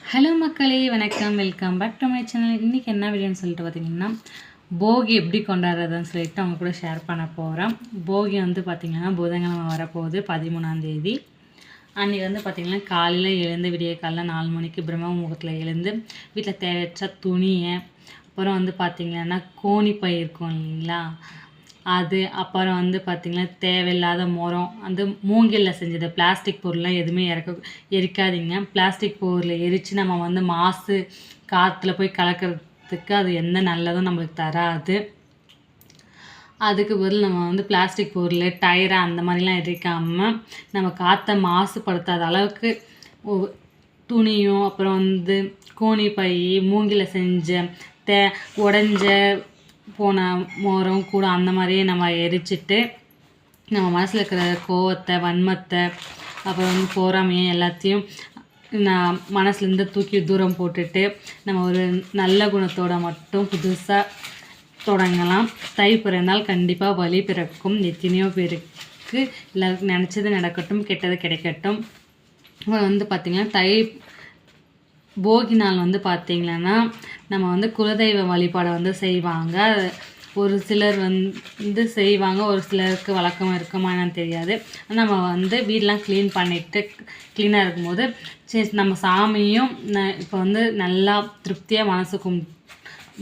Hello மக்களே, வணக்கம். Welcome back to my channel. இன்றைக்கி என்ன வீடியோன்னு சொல்லிட்டு பார்த்திங்கன்னா, போகி எப்படி கொண்டாடுறதுன்னு சொல்லிட்டு அவங்க கூட ஷேர் பண்ண போகிறேன். போகி வந்து பார்த்திங்கன்னா புதன்கிழமை வரப்போகுது, 13ஆம் தேதி. அன்றைக்கி வந்து பார்த்திங்கன்னா காலையில் எழுந்து விடிய காலையில் 4 மணிக்கு பிரம்ம முகூர்த்தத்தில் எழுந்து வீட்டில் தேவையற்ற துணியை, அப்புறம் வந்து பார்த்திங்கன்னா கோணிப்பை இருக்கும் இல்லைங்களா, அது அப்புறம் வந்து பார்த்திங்கன்னா தேவையில்லாத மரம் அந்த மூங்கிலில் செஞ்சது பிளாஸ்டிக் பொருள்லாம் எதுவுமே எரிக்காதீங்க. பிளாஸ்டிக் பொருளை எரித்து நம்ம வந்து மாசு காற்றுல போய் கலக்கிறதுக்கு அது எந்த நல்லதும் நம்மளுக்கு தராது. அதுக்கு பதில் நம்ம வந்து பிளாஸ்டிக் பொருள் டயரை அந்த மாதிரிலாம் எரிக்காமல் நம்ம காற்றை மாசுபடுத்தாத அளவுக்கு துணியும் அப்புறம் வந்து கோணிப்பை மூங்கில் செஞ்ச உடஞ்ச போன மரம் கூட அந்த மாதிரியே நம்ம எரிச்சிட்டு நம்ம மனசில் இருக்கிற கோவத்தை வன்மத்தை அப்புறம் வந்து பொறாமையை எல்லாத்தையும் நான் மனசுலேருந்து தூக்கி தூரம் போட்டுட்டு நம்ம ஒரு நல்ல குணத்தோடு மட்டும் புதுசாக தொடங்கலாம். தை பிறந்தால் கண்டிப்பாக வழி பிறக்கும். எத்தனையோ பேருக்கு எல்லாருக்கும் நினச்சது நடக்கட்டும், கெட்டது கிடைக்கட்டும். வந்து பார்த்திங்கன்னா போகி நாள் வந்து பார்த்திங்கன்னா நம்ம வந்து குலதெய்வ வழிபாடை வந்து செய்வாங்க. ஒரு சிலர் வந்து செய்வாங்க, ஒரு சிலருக்கு வழக்கம் இருக்குமா என்னன்னு தெரியாது. நம்ம வந்து வீடெலாம் க்ளீனாக இருக்கும்போது சரி நம்ம சாமியும் இப்போ வந்து நல்லா திருப்தியாக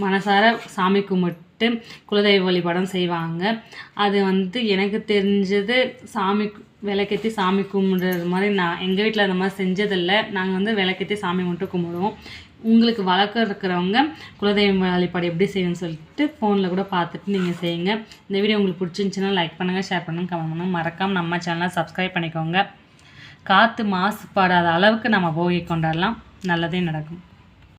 மனசார சாமி கும்பிட்டு குலதெய்வ வழிபாடும் செய்வாங்க. அது வந்து எனக்கு தெரிஞ்சது விளக்கேற்றி சாமி கும்பிடுறது மாதிரி எங்கள் வீட்டில் அந்த மாதிரி செஞ்சதில்லை. நாங்கள் வந்து விளக்கேற்றி சாமி மட்டும் கும்பிடுவோம். உங்களுக்கு வழக்கம் இருக்கிறவங்க குலதெய்வ வழிபாடு எப்படி செய்யணும்னு சொல்லிட்டு ஃபோனில் கூட பார்த்துட்டு நீங்கள் செய்யுங்க. இந்த வீடியோ உங்களுக்கு பிடிச்சிருந்துச்சுன்னா லைக் பண்ணுங்கள், ஷேர் பண்ணுங்கள், கமெண்ட் பண்ணுங்கள். மறக்காமல் நம்ம சேனலை சப்ஸ்கிரைப் பண்ணிக்கோங்க. காற்று மாசுபடாத அளவுக்கு நம்ம போகி கொண்டாடலாம். நல்லதே நடக்கும்.